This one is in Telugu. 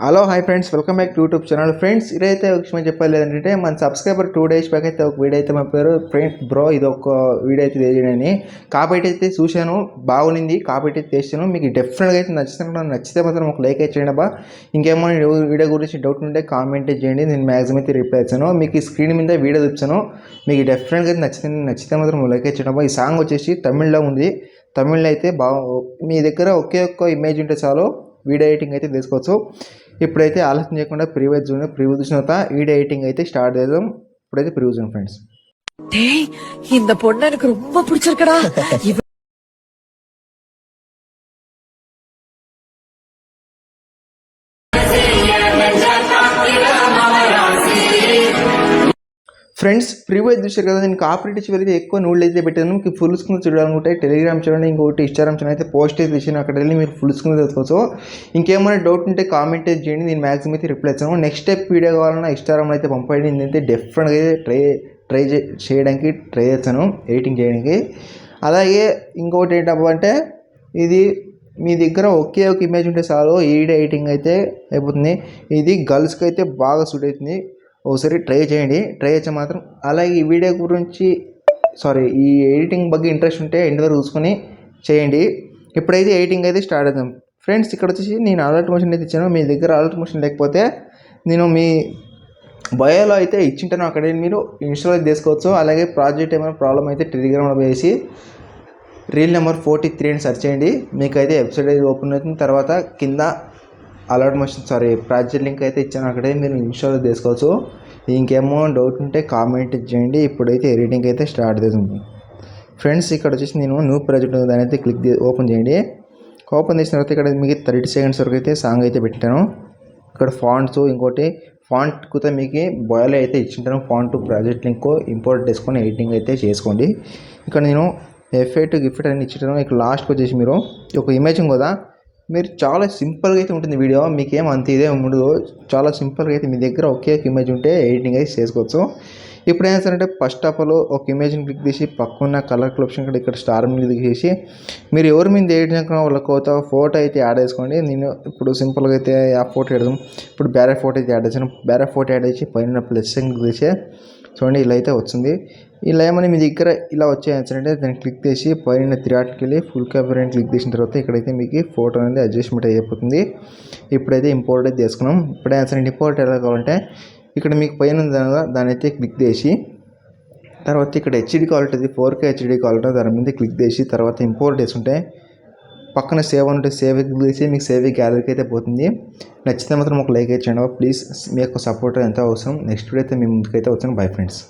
Hello hi friends, welcome back to YouTube channel. Friends, ఇదైతే ఒక విషయం చెప్పాలి ఏంటంటే, మన సబ్స్క్రైబర్ 2 days బ్యాక్ అయితే ఒక వీడియో అయితే పంపారు. ఫ్రెండ్స్ బ్రో, ఇది ఒక వీడియో అయితే తీయడని కాబట్టి అయితే చూశాను, బాగుంది కాబట్టి అయితే చేశాను. మీకు డెఫినెట్గా అయితే నచ్చితే మాత్రం ఒక లైక్ అయితే చేయండి. ఇంకేమైనా వీడియో గురించి డౌట్ ఉంటే కామెంట్ చేయండి, నేను మ్యాక్సిమం అయితే రిప్లై ఇచ్చాను. మీకు ఈ స్క్రీన్ మీద వీడియో చూపించాను, మీకు డెఫినెట్గా నచ్చితే మాత్రం లైక్ అయితే చేయండి. ఈ సాంగ్ వచ్చేసి తమిళ్లో ఉంది. తమిళ్లో అయితే మీ దగ్గర ఒకే ఒక్క ఇమేజ్ ఉంటే చాలు వీడియో ఎడిటింగ్ అయితే తీసుకోవచ్చు. ఇప్పుడైతే ఆలోచన చేయకుండా ప్రివ్యూ చూసిన తర్వాత వీడియో ఎడిటింగ్ అయితే స్టార్ట్ చేద్దాం. ఇప్పుడైతే ప్రివ్యూ చూడండి ఫ్రెండ్స్. இந்த பொண்ணு எனக்கு ரொம்ப பிடிச்சிருக்கடா. ఫ్రెండ్స్, ప్రివ్యూ చూసారు కదా, నేను కాపరేట్ చివరికి ఎక్కువ నోళ్ళు అయితే పెట్టాను. మీకు ఫుల్ స్క్రీన్ చూడాలనుకుంటే టెలిగ్రామ్ చూడండి, ఇంకోటి ఇన్స్టాగ్రామ్ ఛానల్ అయితే పోస్ట్ అయితే ఇచ్చాను, అక్కడ వెళ్ళి మీరు ఫుల్ స్క్రీన్ తెలుసుకోవచ్చు. ఇంకేమైనా డౌట్ ఉంటే కామెంట్ చేయండి, నేను మ్యాక్సిమం అయితే రిప్లై ఇచ్చాను. నెక్స్ట్ స్టెప్ వీడియో కావాలన్నా ఇన్స్టాగ్రామ్ అయితే పంపండి, నేనైతే డెఫినెట్గా అయితే ట్రై చేయడానికి ట్రై చేస్తాను, ఎడిటింగ్ చేయడానికి. అలాగే ఇంకోటి ఏంటంటే, ఇది మీ దగ్గర ఒకే ఒక ఇమేజ్ ఉంటే చాలు వీడియో ఎడిటింగ్ అయితే అయిపోతుంది. ఇది గర్ల్స్కి అయితే బాగా సూట్ అవుతుంది. ఒకసారి ట్రై చేయండి, ట్రై చేస్తే మాత్రం. అలాగే ఈ వీడియో గురించి ఈ ఎడిటింగ్ ಬಗ್ಗೆ ఇంట్రెస్ట్ ఉంటే ఎండ్ వరకు చూసుకొని చేయండి. ఇప్పుడైతే ఎడిటింగ్ అయితే స్టార్ట్ అవుతాం. ఫ్రెండ్స్, ఇక్కడ వచ్చేసి నేను అలర్ట్ మోషన్ అయితే ఇచ్చాను. మీ దగ్గర అలర్ట్ మోషన్ లేకపోతే నేను మీ బయోలో అయితే ఇచ్చింటాను, అక్కడ మీరు ఇన్స్టాల్ చేసుకోవచ్చు. అలాగే ప్రాజెక్ట్ ఏమైనా ప్రాబ్లం అయితే టెలిగ్రామ్లో వేసి రీల్ నెంబర్ 43 అని సెర్చ్ చేయండి, మీకైతే వెబ్సైట్ అయితే ఓపెన్ అవుతుంది. తర్వాత కింద అలర్ట్ మోషన్ ప్రాజెక్ట్ లింక్ అయితే ఇచ్చాను, అక్కడే మీరు ఇన్స్టాల్ చేసుకోవచ్చు. ఇంకేమో డౌట్ ఉంటే కామెంట్ చేయండి. ఇప్పుడైతే ఎడిటింగ్ అయితే స్టార్ట్ చేస్తుంది. ఫ్రెండ్స్, ఇక్కడ వచ్చేసి నేను న్యూ ప్రాజెక్ట్ దాని అయితే ఓపెన్ చేయండి. ఓపెన్ చేసిన తర్వాత ఇక్కడ మీకు 30 seconds వరకు అయితే సాంగ్ అయితే పెట్టాను. ఇక్కడ ఫాంట్స్, ఇంకోటి ఫాంట్ కూడా మీకు బాయిల్ అయితే ఇచ్చింటాను. ఫాంట్ ప్రాజెక్ట్ లింక్ ఇంపోర్ట్ చేసుకొని ఎడిటింగ్ అయితే చేసుకోండి. ఇక్కడ నేను ఎఫెక్ట్ గిఫెక్ట్ అని ఇచ్చాను. ఇక్కడ లాస్ట్కి వచ్చేసి మీరు ఒక ఇమేజ్ కదా, మీరు చాలా సింపుల్గా అయితే ఉంటుంది వీడియో, మీకేం అంత ఇదే ఉండదు. చాలా సింపుల్గా అయితే మీ దగ్గర ఒకే ఒక ఇమేజ్ ఉంటే ఎడిటింగ్ అయితే చేసుకోవచ్చు. ఇప్పుడు ఏం చేస్తారంటే, ఫస్ట్ ఆఫ్ ఆల్ ఒక ఇమేజ్ని క్లిక్ చేసి పక్కన కలర్ ఆప్షన్ ఇక్కడ స్టార్ మీద క్లిక్ చేసి మీరు ఎవరి మీద ఎడిటింగ్ వాళ్ళకి ఫోటో అయితే యాడ్ చేసుకోండి. నేను ఇప్పుడు సింపుల్గా అయితే ఆ ఫోటో వేద్దాం. ఇప్పుడు బ్యారే ఫోటో అయితే యాడ్ చేసాను. బ్యారే ఫోటో యాడ్ చేసి పైన ప్లస్ క్లిక్ చేసి చూడండి, ఇలా అయితే వచ్చింది. ఇలా ఏమని మీ దగ్గర ఇలా వచ్చేయాలంటే దాన్ని క్లిక్ చేసి పైన 3 డాట్కి వెళ్ళి ఫుల్ కెమెరా అని క్లిక్ చేసిన తర్వాత ఇక్కడైతే మీకు ఫోటో అనేది అడ్జస్ట్మెంట్ అయిపోతుంది. ఇప్పుడైతే ఇంపోర్ట్ అయితే చేసుకున్నాం. ఇప్పుడు ఏమంటే ఇంపోర్ట్ ఎలా కావాలంటే, ఇక్కడ మీకు పైన దాని అయితే క్లిక్ చేసి తర్వాత ఇక్కడ హెచ్డి కావాలంటే 4K హెచ్డి కావాలంటే దాని మీద క్లిక్ చేసి తర్వాత ఇంపోర్ట్ చేసుకుంటే పక్కన సేవ్ అంటే సేవ్ క్లిక్ చేసి మీకు సేవ్ గ్యాలరీకి అయితే పోతుంది. నచ్చితే మాత్రం ఒక లైక్ అయితే చేయండి ప్లీజ్. మీ యొక్క సపోర్ట్ ఎంతో అవసరం. నెక్స్ట్ వీడియో అయితే మీ ముందుకైతే వచ్చాను. Bye friends.